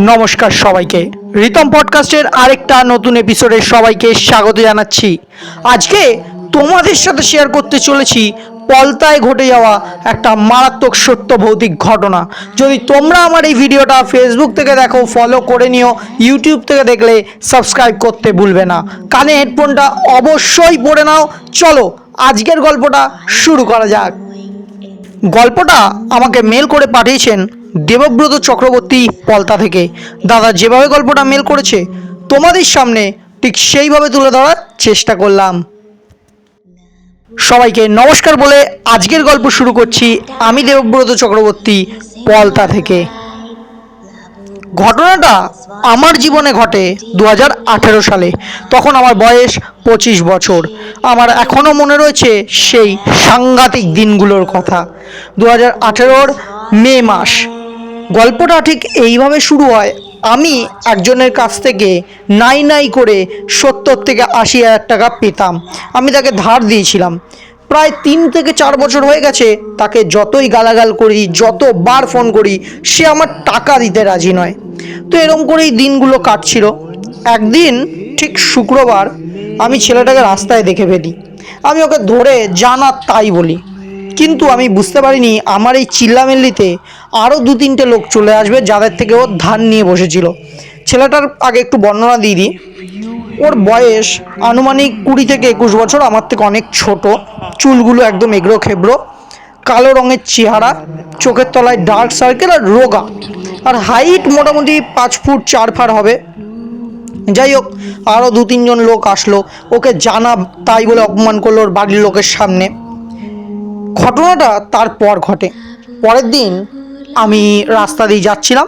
নমস্কার সবাইকে, রিতম পডকাস্টের আরেকটা নতুন এপিসোডে সবাইকে স্বাগত জানাচ্ছি। আজকে তোমাদের সাথে শেয়ার করতে চলেছি পলতায় ঘটে যাওয়া একটা মারাত্মক সত্য ভৌতিক ঘটনা। যদি তোমরা আমার এই ভিডিওটা ফেসবুক থেকে দেখো, ফলো করে নিও। ইউটিউব থেকে দেখলে সাবস্ক্রাইব করতে ভুলবে না। কানে হেডফোনটা অবশ্যই পরে নাও। চলো আজকের গল্পটা শুরু করা যাক। গল্পটা আমাকে মেল করে পাঠিয়েছেন দেবব্রত চক্রবর্তী পলতা থেকে। দাদা যেভাবে গল্পটা মেল করেছে তোমাদের সামনে ঠিক সেইভাবে তুলে ধরার চেষ্টা করলাম। সবাইকে নমস্কার বলে আজকের গল্প শুরু করছি আমি দেবব্রত চক্রবর্তী পলতা থেকে। ঘটনাটা আমার জীবনে ঘটে 2018 সালে। তখন আমার বয়স 25 বছর। আমার এখনও মনে রয়েছে সেই সাংঘাতিক দিনগুলোর কথা। 2018 মে মাস। গল্পটা ঠিক এইভাবে শুরু হয়। আমি একজনের কাছ থেকে নাই করে 70 থেকে 80 হাজার টাকা পেতাম। আমি তাকে ধার দিয়েছিলাম। প্রায় 3 থেকে 4 বছর হয়ে গেছে। তাকে যতই গালাগাল করি, যতবার ফোন করি, সে আমার টাকা দিতে রাজি নয়। তো এরকম করেই দিনগুলো কাটছিল। একদিন ঠিক শুক্রবার আমি ছেলেটাকে রাস্তায় দেখে ফেলি। আমি ওকে ধরে জানা তাই বলি, কিন্তু আমি বুঝতে পারিনি আমার এই চিল্লামিল্লিতে আরও 2-3টে লোক চলে আসবে যাদের থেকে ও ধার নিয়ে বসেছিল। ছেলেটার আগে একটু বর্ণনা দিয়ে দিই। ওর বয়স আনুমানিক 20 থেকে 21 বছর, আমার থেকে অনেক ছোট। চুলগুলো একদম এগড়ো খেবড়ো, কালো রঙের চেহারা, চোখের তলায় ডার্ক সার্কেল আর রোগা, আর হাইট মোটামুটি 5 ফুট 4 ফার হবে। যাই হোক, আরও 2-3 জন লোক আসলো, ওকে জানা তাই বলে অপমান করলো ওর বাড়ির লোকের সামনে। ঘটনাটা তারপর ঘটে। পরের দিন আমি রাস্তা দিয়ে যাচ্ছিলাম,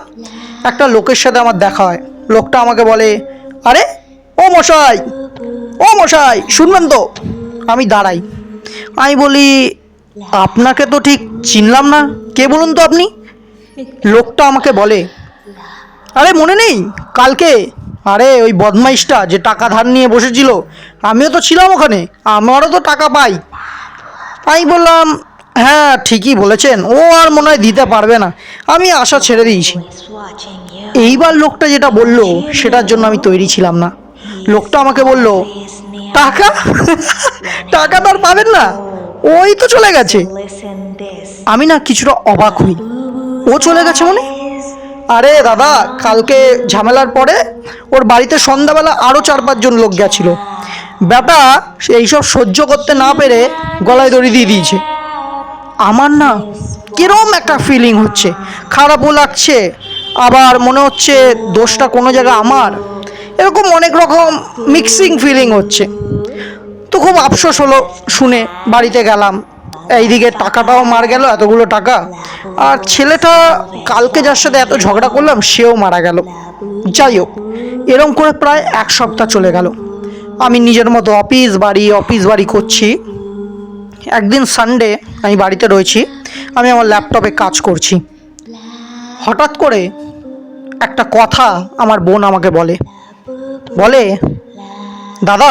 একটা লোকের সাথে আমার দেখা হয়। লোকটা আমাকে বলে, আরে ও মশাই শুনবেন তো। আমি দাঁড়াই। আমি বলি, আপনাকে তো ঠিক চিনলাম না, কে বলুন তো আপনি? লোকটা আমাকে বলে, আরে মনে নেই কালকে? আরে ওই বদমাইশটা যে টাকা ধার নিয়ে বসেছিল, আমিও তো ছিলাম ওখানে, আমারও তো টাকা পাই। আমি বললাম, হ্যাঁ ঠিকই বলেছেন, ও আর মনে হয় দিতে পারবে না, আমি আশা ছেড়ে দিয়েছি। এইবার লোকটা যেটা বলল সেটার জন্য আমি তৈরি ছিলাম না। লোকটা আমাকে বলল, টাকা টাকা তো আর পাবেন না, ওই তো চলে গেছে। আমি না কিছুটা অবাক হই। ও চলে গেছে মানে? আরে দাদা, কালকে ঝামেলার পরে ওর বাড়িতে সন্ধ্যাবেলা আরও 4-5 জন লোক গেছিল। ব্যাটা এইসব সহ্য করতে না পেরে গলায় দড়ি দিয়ে দিয়েছে। আমার না কিরম একটা ফিলিং হচ্ছে, খারাপও লাগছে, আবার মনে হচ্ছে দোষটা কোনো জায়গায় আমার। এরকম অনেক রকম মিক্সিং ফিলিং হচ্ছে। তো খুব আফসোস হলো শুনে। বাড়িতে গেলাম, এইদিকে টাকাটাও মার গেল, এতগুলো টাকা। আর ছেলেটা কালকে যার সাথে এত ঝগড়া করলাম সেও মারা গেল। যাই হোক, এরম করে প্রায় 1 সপ্তাহ চলে গেল। আমি নিজের মতো অফিস বাড়ি করছি। একদিন সানডে আমি বাড়িতে রয়েছি, আমি আমার ল্যাপটপে কাজ করছি। হঠাৎ করে একটা কথা আমার বোন আমাকে বলে, দাদা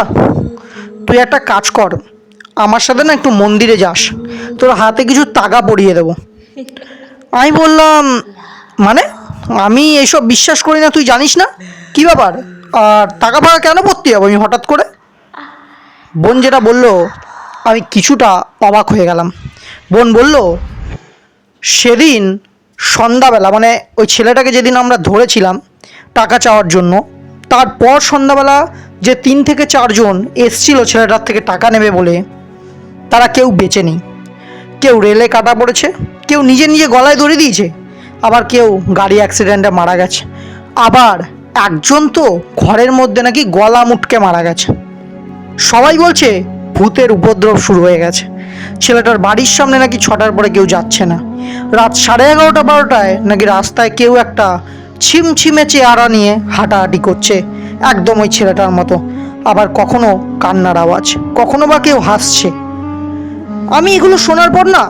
তুই একটা কাজ কর, আমার সাথে না একটু মন্দিরে যাস, তোর হাতে কিছু টাকা পরিয়ে দেবো। আমি বললাম, মানে আমি এইসব বিশ্বাস করি না, তুই জানিস না কী ব্যাপার, আর টাকা ফাকা কেন পড়তে যাবো আমি হঠাৎ করে? বোন যেটা বললো আমি কিছুটা অবাক হয়ে গেলাম। বোন বলল, সেদিন সন্ধ্যাবেলা, মানে ওই ছেলেটাকে যেদিন আমরা ধরেছিলাম টাকা চাওয়ার জন্য, তারপর সন্ধ্যাবেলা যে 3 থেকে 4 জন এসছিল ছেলেটার থেকে টাকা নেবে বলে, তারা কেউ বেঁচে নেই। কেউ রেলে কাটা পড়েছে, কেউ নিজে গলায় দড়ি দিয়েছে, আবার কেউ গাড়ি অ্যাক্সিডেন্টে মারা গেছে, আবার একজন তো ঘরের মধ্যে নাকি গলা মুটকে মারা গেছে। সবাই বলছে ভূতের উপদ্রব শুরু হয়ে গেছে। ছেলেটার বাড়ির সামনে নাকি 6টার পরে কেউ যাচ্ছে না। রাত 11:30-12টায় নাকি রাস্তায় কেউ একটা ছিমছিমে চেহারা নিয়ে হাঁটাহাঁটি করছে, একদম ওই ছেলেটার মতো। আবার কখনো কান্নার আওয়াজ, কখনো বা কেউ হাসছে। আমি এগুলো শোনার পর না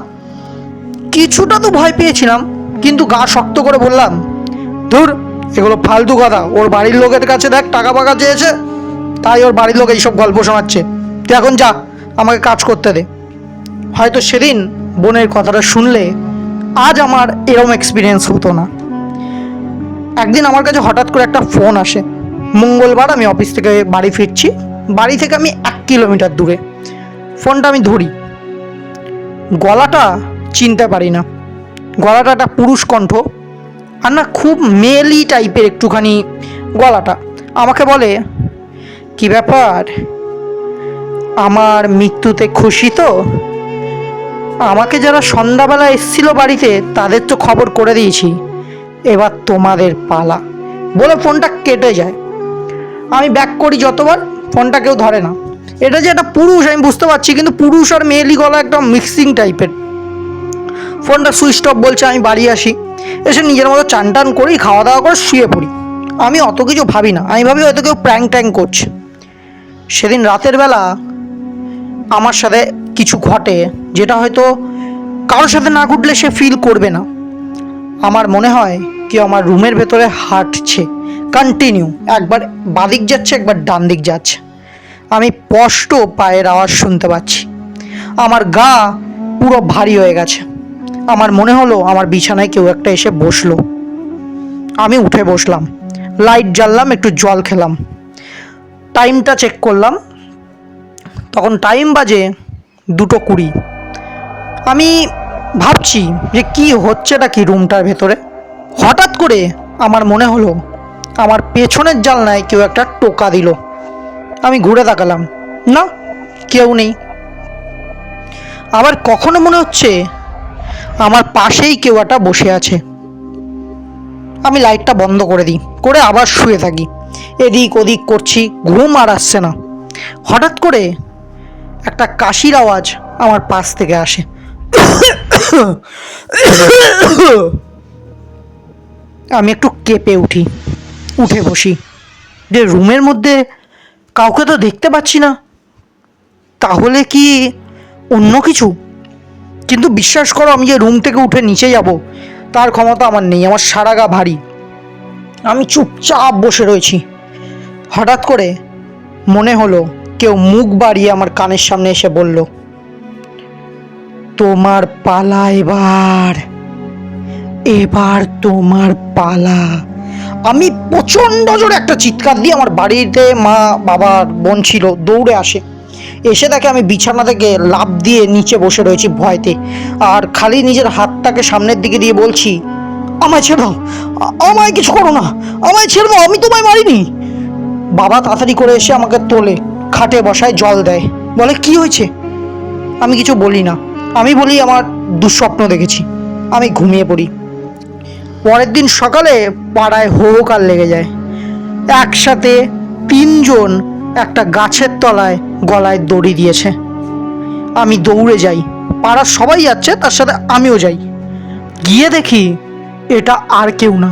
কিছুটা তো ভয় পেয়েছিলাম, কিন্তু গা শক্ত করে বললাম, ধুর এগুলো ফালতু কথা, ওর বাড়ির লোকের কাছে দেখ টাকা পাকা চেয়েছে, তাই ওর বাড়ির লোক এইসব গল্প শোনাচ্ছে, তুই এখন যা, আমাকে কাজ করতে দে। হয়তো সেদিন বোনের কথাটা শুনলে আজ আমার এরম এক্সপিরিয়েন্স হতো না। একদিন আমার কাছে হঠাৎ করে একটা ফোন আসে। মঙ্গলবার আমি অফিস থেকে বাড়ি ফিরছি, বাড়ি থেকে আমি 1 কিলোমিটার দূরে। ফোনটা আমি ধরি, গলাটা চিনতে পারি না। গলাটা একটা পুরুষ কণ্ঠ, আর না খুব মেলি টাইপের একটুখানি গলাটা। আমাকে বলে, কি ব্যাপার, আমার মৃত্যুতে খুশি তো? আমাকে যারা সন্ধ্যাবেলা এসেছিল বাড়িতে তাদের তো খবর করে দিয়েছি, এবার তোমাদের পালা, বলে ফোনটা কেটে যায়। আমি ব্যাক করি যতবার, ফোনটা কেউ ধরে না। এটা যে একটা পুরুষ আমি বুঝতে পারছি, কিন্তু পুরুষ আর মেয়েলি গলা একটা মিক্সিং টাইপের। ফোনটা সুইচ অফ বলছে। আমি বাড়ি আসি, এসে নিজের মতো চান টান করি, খাওয়া দাওয়া করে শুয়ে পড়ি। আমি অত কিছু ভাবি না, আমি ভাবি হয়তো কেউ প্র্যাঙ্ক ট্যাঙ্ক করছে। সেদিন রাতের বেলা আমার সাথে কিছু ঘটে, যেটা হয়তো কারোর সাথে না ঘটলে সে ফিল করবে না। আমার মনে হয় কেউ আমার রুমের ভেতরে হাঁটছে কন্টিনিউ, একবার বাদিক যাচ্ছে একবার ডান দিক যাচ্ছে। আমি স্পষ্ট পায়ের আওয়াজ শুনতে পাচ্ছি। আমার গা পুরো ভারী হয়ে গেছে। আমার মনে হলো আমার বিছানায় কেউ একটা এসে বসলো। আমি উঠে বসলাম, লাইট জ্বাললাম, একটু জল খেলাম, টাইমটা চেক করলাম। তখন টাইম বাজে 2:20। আমি ভাবছি যে কি হচ্ছেটা কি রুমটার ভেতরে। হঠাৎ করে আমার মনে হলো আমার পেছনের জানলায় কেউ একটা টোকা দিল। আমি ঘুরে তাকালাম, না, কেউ নেই। আবার কখনো মনে হচ্ছে আমার পাশেই কেউ একটা বসে আছে। আমি লাইটটা বন্ধ করে দিই, করে আবার শুয়ে থাকি। এদিক ওদিক করছি, ঘুম আর আসছে না। হঠাৎ করে একটা কাশির আওয়াজ আমার পাশ থেকে আসে। আমি একটু কেঁপে উঠি, উঠে বসি। যে রুমের মধ্যে কাউকে তো দেখতে পাচ্ছি না, তাহলে কি অন্য কিছু? কিন্তু বিশ্বাস করো, আমি যে রুম থেকে উঠে নিচে যাব তার ক্ষমতা আমার নেই, আমার সারা গা ভারী। আমি চুপচাপ বসে রয়েছি। হঠাৎ করে মনে হলো কেউ মুখ বাড়িয়ে আমার কানের সামনে এসে বলল, তোমার পালা, এবার এবার তোমার পালা। আমি প্রচণ্ড জোরে একটা চিৎকার দিয়ে, আমার বাড়িতে মা বাবা বোন ছিল, দৌড়ে আসে। এসে দেখে আমি বিছানা থেকে লাফ দিয়ে নিচে বসে রয়েছি ভয়তে, আর খালি নিজের হাতটাকে সামনের দিকে দিয়ে বলছি, আমায় ছেড়ে দাও, আমায় কিছু করো না, আমায় ছেড়ে দাও, আমি তোমায় মারিনি। বাবা তাড়াতাড়ি করে এসে আমাকে তোলে, খাটে বসায়, জল দেয়, বলে কি হয়েছে? আমি কিছু বলি না। আমি বলি আমার দুঃস্বপ্ন দেখেছি। আমি ঘুমিয়ে পড়ি। পরের দিন সকালে পাড়ায় হোহোকার লেগে যায়। একসাথে 3জন একটা গাছের তলায় গলায় দড়ি দিয়েছে। আমি দৌড়ে যাই, পাড়ার সবাই যাচ্ছে, তার সাথে আমিও যাই। গিয়ে দেখি এটা আর কেউ না,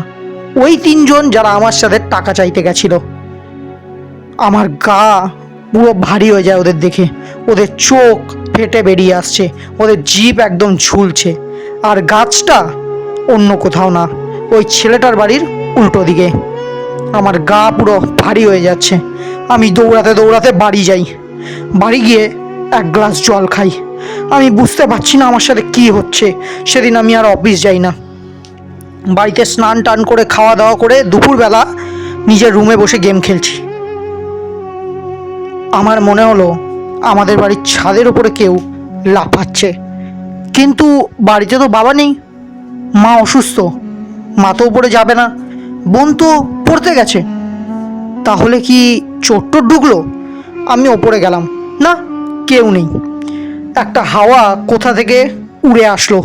ওই 3জন যারা আমার সাথে টাকা চাইতে গেছিল। আমার গা পুরো ভারী হয়ে যায় ওদের দেখে। ওদের চোখ ফেটে বেরিয়ে আসছে, ওদের জিভ একদম ঝুলছে। আর গাছটা অন্য কোথাও না, ওই ছেলেটার বাড়ির উল্টো দিকে। আমার গা পুরো ভারী হয়ে যাচ্ছে। আমি দৌড়াতে দৌড়াতে বাড়ি যাই। বাড়ি গিয়ে 1 গ্লাস জল খাই। আমি বুঝতে পারছি না আমার সাথে কি হচ্ছে। সেদিন আমি আর অফিস যাই না। বাড়িতে স্নান টান করে খাওয়া দাওয়া করে দুপুরবেলা নিজের রুমে বসে গেম খেলছি। আমার মনে হলো আমাদের বাড়ির ছাদের উপরে কেউ লাফাচ্ছে। কিন্তু বাড়িতে তো বাবা নেই, মা অসুস্থ, মা তো উপরে যাবে না, বোন তো পড়তে গেছে। তাহলে কি চোর টোর ঢুকলো? আমি ওপরে গেলাম, না, কেউ নেই। একটা হাওয়া কোথা থেকে উড়ে আসলো,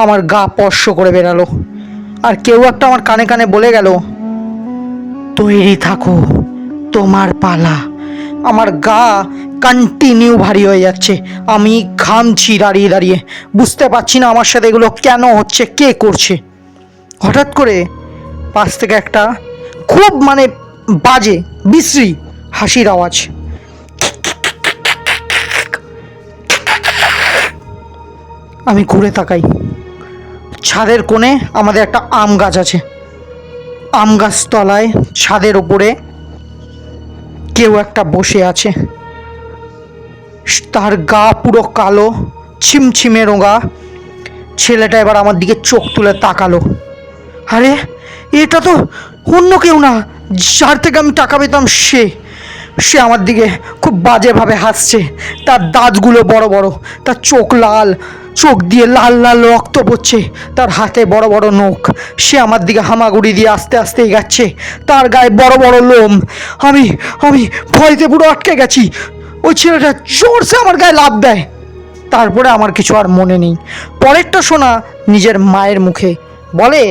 আমার গা স্পর্শ করে বেরালো। আর কেউ একটা আমার কানে কানে বলে গেল, তৈরি থাকো, তোমার পালা। আমার গা কন্টিনিউ ভারী হয়ে যাচ্ছে। আমি ঘামছি দাঁড়িয়ে দাঁড়িয়ে, বুঝতে পারছি না আমার সাথে এগুলো কেন হচ্ছে, কে করছে। হঠাৎ করে পাশ থেকে একটা খুব বাজে বিশ্রী হাসির আওয়াজ। আমি ঘুরে তাকাই, ছাদের কোণে আমাদের একটা আম গাছ আছে। আম গাছ তলায় ছাদের ওপরে কেউ একটা বসে আছে। তার গা পুরো কালো, ছিমছিমে রোগা, ছেলেটা এবার আমার দিকে চোখ তুলে তাকালো। আরে এটা তো অন্য কেউ না, যার থেকে আমি টাকা পেতাম সে সে আমার দিকে খুব বাজেভাবে হাসছে। তার দাঁতগুলো বড় বড়, তার চোখ লাল, চোখ দিয়ে লাল লাল রক্ত পড়ছে, তার হাতে বড় বড় নখ। সে আমার দিকে হামাগুড়ি দিয়ে আস্তে আস্তে এগাচ্ছে, তার গায়ে বড় বড় লোম। আমি আমি ভয়তে পুরো আটকে গেছি। ওই ছেলেটা জোরসে আমার গায়ে লাফ দেয়। তারপরে আমার কিছু আর মনে নেই। পরেরটা শোনা নিজের মায়ের মুখে। বলে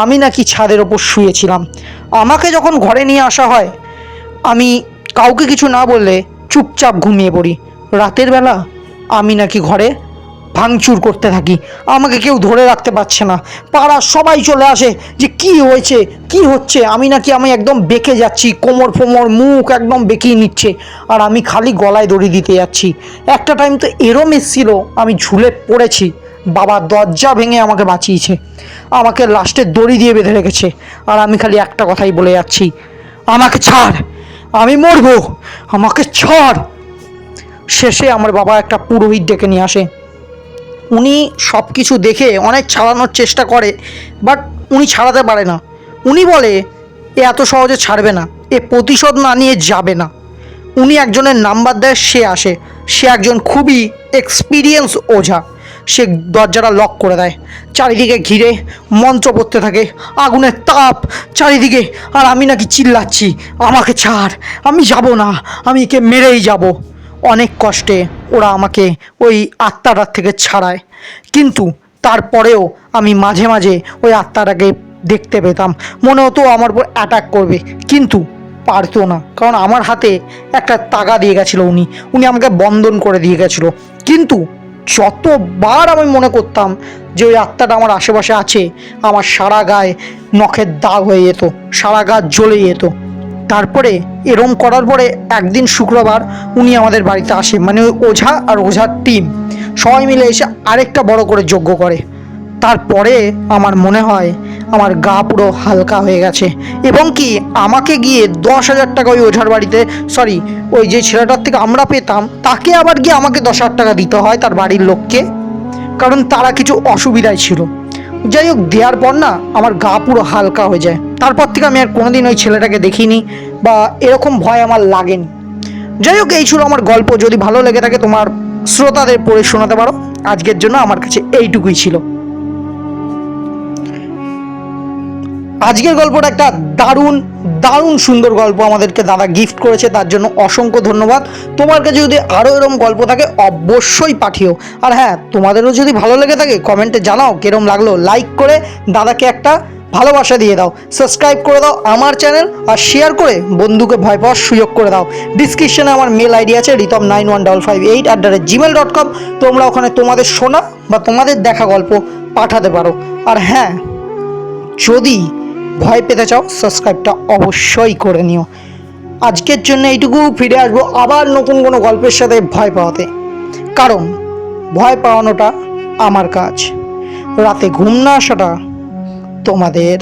আমি নাকি ছাদের ওপর শুয়েছিলাম। আমাকে যখন ঘরে নিয়ে আসা হয়, আমি কাউকে কিছু না বললে চুপচাপ ঘুমিয়ে পড়ি। রাতের বেলা আমি নাকি ঘরে ভাঙচুর করতে থাকি। আমাকে কেউ ধরে রাখতে পারছে না। পাড়ার সবাই চলে আসে যে কি হয়েছে, কি হচ্ছে। আমি একদম বেঁকে যাচ্ছি, কোমর ফোমর মুখ একদম বেঁকিয়ে নিচ্ছে, আর আমি খালি গলায় দড়ি দিতে যাচ্ছি। একটা টাইম তো এরম এসেছিল, আমি ঝুলে পড়েছি, বাবা দরজা ভেঙে আমাকে বাঁচিয়েছে। আমাকে লাস্টে দড়ি দিয়ে বেঁধে রেখেছে, আর আমি খালি একটা কথাই বলে যাচ্ছি, আমাকে ছাড়, আমি মরবো, আমাকে ছাড়। শেষে আমার বাবা একটা পুরোহিত ডেকে নিয়ে আসে। উনি সব কিছু দেখে অনেক ছাড়ানোর চেষ্টা করে, বাট উনি ছাড়াতে পারে না। উনি বলে এ এত সহজে ছাড়বে না, এ প্রতিশোধ না নিয়ে যাবে না। উনি একজনের নাম্বার দেয়, সে আসে। সে একজন খুবই এক্সপিরিয়েন্স ওঝা। সে দরজাটা লক করে দেয়, চারিদিকে ঘিরে মন্ত্র পড়তে থাকে, আগুনের তাপ চারিদিকে। আর আমি নাকি চিল্লাচ্ছি, আমাকে ছাড়, আমি যাব না, আমি একে মেরেই যাব। অনেক কষ্টে ওরা আমাকে ওই আত্মাটার থেকে ছাড়ায়, কিন্তু তারপরেও আমি মাঝে মাঝে ওই আত্মাটাকে দেখতে পেতাম। মনে হতো আমার উপর অ্যাটাক করবে, কিন্তু পারতো না, কারণ আমার হাতে একটা তাগা দিয়ে গেছিলো। উনি আমাকে বন্ধন করে দিয়ে গেছিলো। কিন্তু যতবার আমি মনে করতাম যে ওই আত্মাটা আমার আশেপাশে আছে, আমার সারা গায়ে নখের দাগ হয়ে যেত, সারা গা জ্বলে যেত। তারপরে এরম করার পরে একদিন শুক্রবার উনি আমাদের বাড়িতে আসে, মানে ওই ওঝা আর ওঝার টিম সবাই মিলে এসে আরেকটা বড় করে যজ্ঞ করে। তারপরে আমার মনে হয় আমার গা পুরো হালকা হয়ে গেছে, এবং কি আমাকে গিয়ে 10,000 টাকা ওই ওঝার বাড়িতে, সরি ওই যে ছেলেটার থেকে আমরা পেতাম, তাকে আবার গিয়ে আমাকে 10,000 টাকা দিতে হয় তার বাড়ির লোককে, কারণ তারা কিছু অসুবিধায় ছিল। যাই হোক, দেওয়ার পর না আমার গা পুরো হালকা হয়ে যায়। তারপর থেকে আমি আর কোনোদিন ওই ছেলেটাকে দেখিনি বা এরকম ভয় আমার লাগেনি। যাই হোক, এই ছিল আমার গল্প। যদি ভালো লেগে থাকে তোমার শ্রোতাদের পড়ে শোনাতে পারো। আজকের জন্য আমার কাছে এইটুকুই ছিল। আজকের গল্পটা একটা দারুণ দারুণ সুন্দর গল্প আমাদেরকে দাদা গিফট করেছে, তার জন্য অসংখ্য ধন্যবাদ। তোমার কাছে যদি আরও এরকম গল্প থাকে অবশ্যই পাঠিও। আর হ্যাঁ, তোমাদেরও যদি ভালো লেগে থাকে কমেন্টে জানাও কিরম লাগলো। লাইক করে দাদাকে একটা ভালোবাসা দিয়ে দাও, সাবস্ক্রাইব করে দাও আমার চ্যানেল, আর শেয়ার করে বন্ধুকে ভয় পাওয়ার সুযোগ করে দাও। ডিসক্রিপশনে আমার মেল আইডি আছে ritom91558@gmail.com। তোমরা ওখানে তোমাদের শোনা বা তোমাদের দেখা গল্প পাঠাতে পারো। আর হ্যাঁ, যদি ভয় পেতে চাও সাবস্ক্রাইবটা অবশ্যই করে নিও। আজকের জন্য এইটুকু, ফিরে আসবো আবার নতুন কোনো গল্পের সাথে ভয় পাওয়াতে, কারণ ভয় পাওয়ানোটা আমার কাজ, রাতে ঘুম না আসাটা তোমাদের।